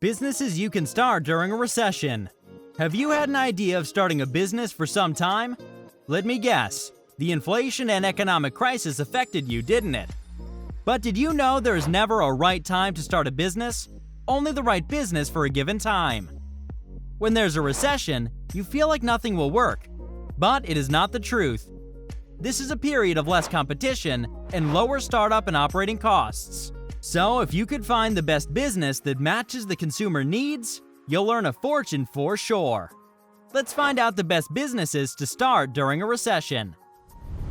Businesses you can start during a recession. Have you had an idea of starting a business for some time? Let me guess, the inflation and economic crisis affected you, didn't it? But did you know there is never a right time to start a business? Only the right business for a given time. When there's a recession, you feel like nothing will work. But it is not the truth. This is a period of less competition and lower startup and operating costs. So if you could find the best business that matches the consumer needs, you'll earn a fortune for sure. Let's find out the best businesses to start during a recession.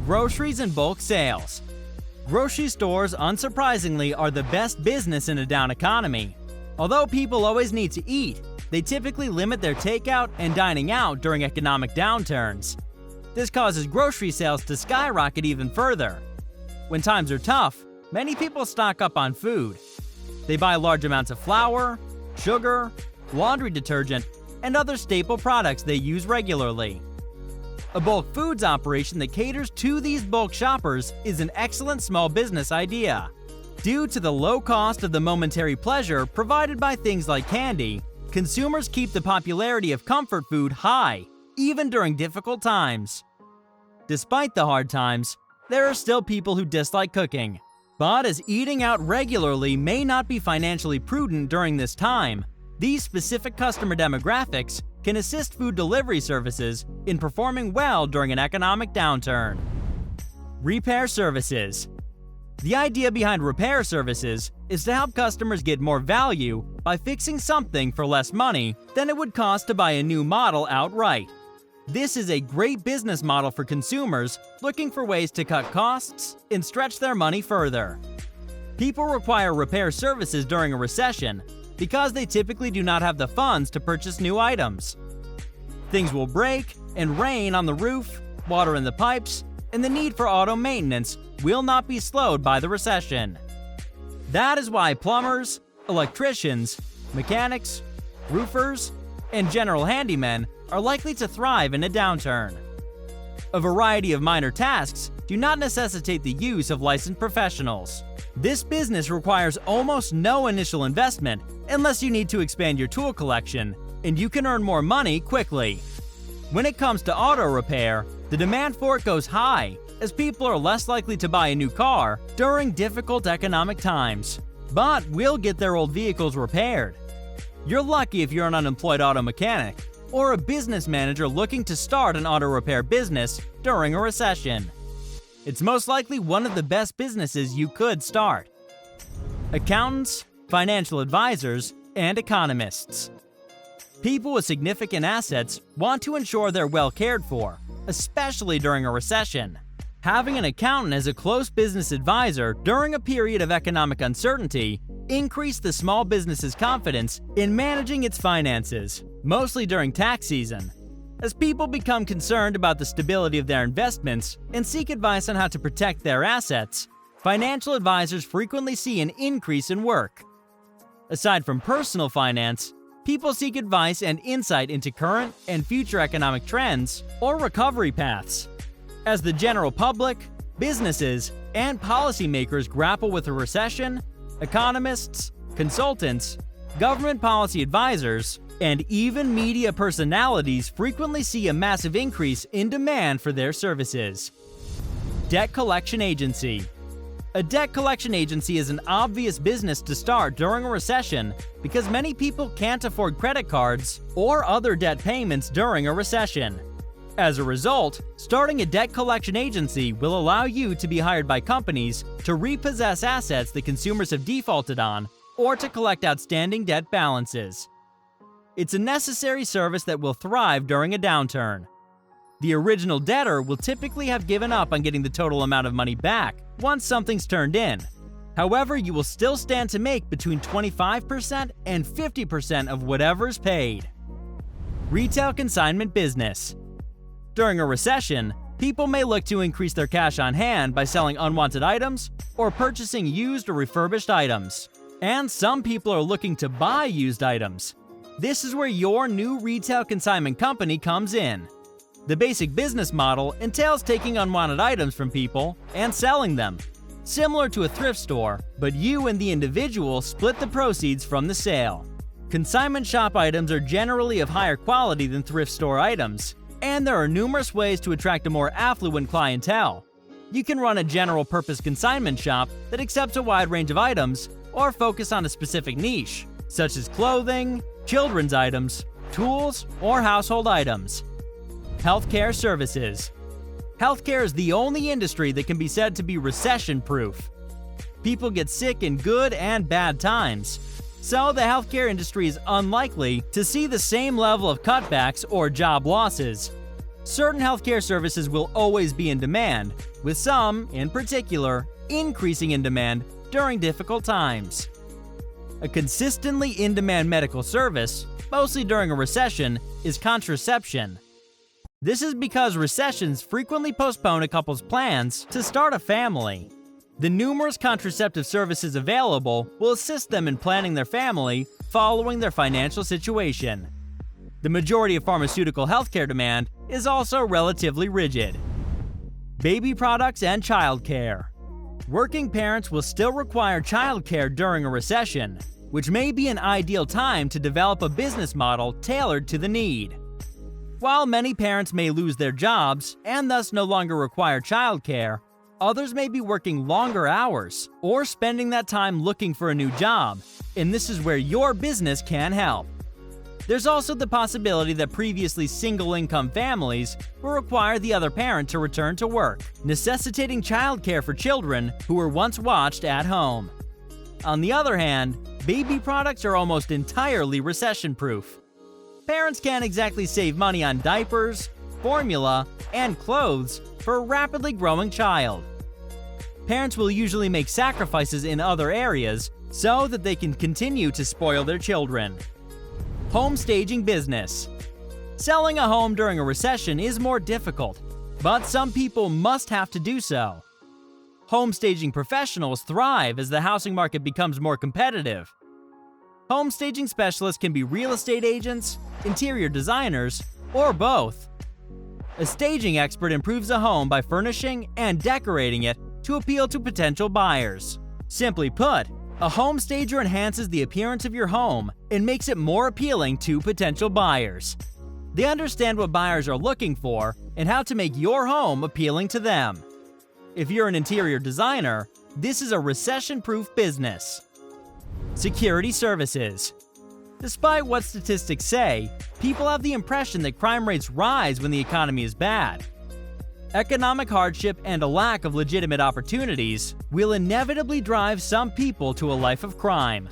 Groceries and bulk sales. Grocery stores, unsurprisingly, are the best business in a down economy. Although people always need to eat, they typically limit their takeout and dining out during economic downturns. This causes grocery sales to skyrocket even further. When times are tough, many people stock up on food. They buy large amounts of flour, sugar, laundry detergent, and other staple products they use regularly. A bulk foods operation that caters to these bulk shoppers is an excellent small business idea. Due to the low cost of the momentary pleasure provided by things like candy, consumers keep the popularity of comfort food high, even during difficult times. Despite the hard times, there are still people who dislike cooking. But as eating out regularly may not be financially prudent during this time, these specific customer demographics can assist food delivery services in performing well during an economic downturn. Repair services. The idea behind repair services is to help customers get more value by fixing something for less money than it would cost to buy a new model outright. This is a great business model for consumers looking for ways to cut costs and stretch their money further. People require repair services during a recession because they typically do not have the funds to purchase new items. Things will break and rain on the roof, water in the pipes, and the need for auto maintenance will not be slowed by the recession. That is why plumbers, electricians, mechanics, roofers, and general handymen are likely to thrive in a downturn. A variety of minor tasks do not necessitate the use of licensed professionals. This business requires almost no initial investment unless you need to expand your tool collection, and you can earn more money quickly. When it comes to auto repair, the demand for it goes high, as people are less likely to buy a new car during difficult economic times, but will get their old vehicles repaired. You're lucky if you're an unemployed auto mechanic or a business manager looking to start an auto repair business during a recession. It's most likely one of the best businesses you could start. Accountants, financial advisors, and economists. People with significant assets want to ensure they're well cared for, especially during a recession. Having an accountant as a close business advisor during a period of economic uncertainty increases the small business's confidence in managing its finances, mostly during tax season. As people become concerned about the stability of their investments and seek advice on how to protect their assets, financial advisors frequently see an increase in work. Aside from personal finance, people seek advice and insight into current and future economic trends or recovery paths. As the general public, businesses, and policymakers grapple with a recession, economists, consultants, government policy advisors, and even media personalities frequently see a massive increase in demand for their services. Debt collection agency. A debt collection agency is an obvious business to start during a recession because many people can't afford credit cards or other debt payments during a recession. As a result, starting a debt collection agency will allow you to be hired by companies to repossess assets that consumers have defaulted on or to collect outstanding debt balances. It's a necessary service that will thrive during a downturn. The original debtor will typically have given up on getting the total amount of money back once something's turned in. However, you will still stand to make between 25% and 50% of whatever's paid. Retail consignment business. During a recession, people may look to increase their cash on hand by selling unwanted items or purchasing used or refurbished items. And some people are looking to buy used items. This is where your new retail consignment company comes in. The basic business model entails taking unwanted items from people and selling them, similar to a thrift store, but you and the individual split the proceeds from the sale. Consignment shop items are generally of higher quality than thrift store items, and there are numerous ways to attract a more affluent clientele. You can run a general-purpose consignment shop that accepts a wide range of items or focus on a specific niche, such as clothing, children's items, tools, or household items. Healthcare services. Healthcare is the only industry that can be said to be recession-proof. People get sick in good and bad times, so the healthcare industry is unlikely to see the same level of cutbacks or job losses. Certain healthcare services will always be in demand, with some, in particular, increasing in demand during difficult times. A consistently in-demand medical service, mostly during a recession, is contraception. This is because recessions frequently postpone a couple's plans to start a family. The numerous contraceptive services available will assist them in planning their family following their financial situation. The majority of pharmaceutical healthcare demand is also relatively rigid. Baby products and childcare. Working parents will still require childcare during a recession, which may be an ideal time to develop a business model tailored to the need. While many parents may lose their jobs and thus no longer require childcare, others may be working longer hours or spending that time looking for a new job, and this is where your business can help. There's also the possibility that previously single-income families will require the other parent to return to work, necessitating childcare for children who were once watched at home. On the other hand, baby products are almost entirely recession-proof. Parents can't exactly save money on diapers, formula, and clothes for a rapidly growing child. Parents will usually make sacrifices in other areas so that they can continue to spoil their children. Home staging business. Selling a home during a recession is more difficult, but some people must have to do so. Home staging professionals thrive as the housing market becomes more competitive. Home staging specialists can be real estate agents, interior designers, or both. A staging expert improves a home by furnishing and decorating it to appeal to potential buyers. Simply put, a home stager enhances the appearance of your home and makes it more appealing to potential buyers. They understand what buyers are looking for and how to make your home appealing to them. If you're an interior designer, this is a recession-proof business. Security services. Despite what statistics say, people have the impression that crime rates rise when the economy is bad. Economic hardship and a lack of legitimate opportunities will inevitably drive some people to a life of crime.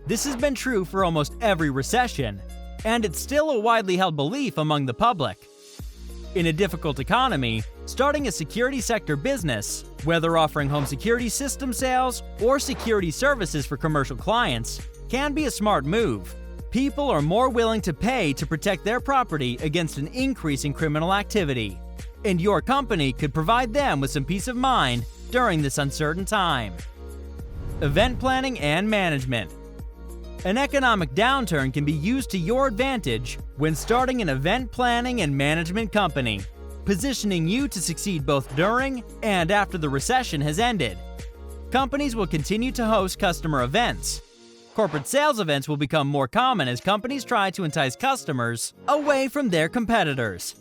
This has been true for almost every recession, and it's still a widely held belief among the public. In a difficult economy, starting a security sector business, whether offering home security system sales or security services for commercial clients, can be a smart move. People are more willing to pay to protect their property against an increase in criminal activity, and your company could provide them with some peace of mind during this uncertain time. Event planning and management. An economic downturn can be used to your advantage when starting an event planning and management company, positioning you to succeed both during and after the recession has ended. Companies will continue to host customer events. Corporate sales events will become more common as companies try to entice customers away from their competitors.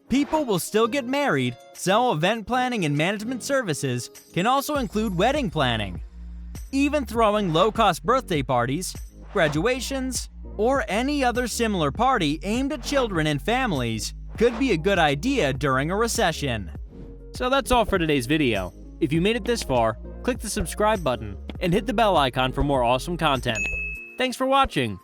People will still get married, so event planning and management services can also include wedding planning. Even throwing low-cost birthday parties, graduations, or any other similar party aimed at children and families could be a good idea during a recession. So that's all for today's video. If you made it this far, click the subscribe button and hit the bell icon for more awesome content. Thanks for watching.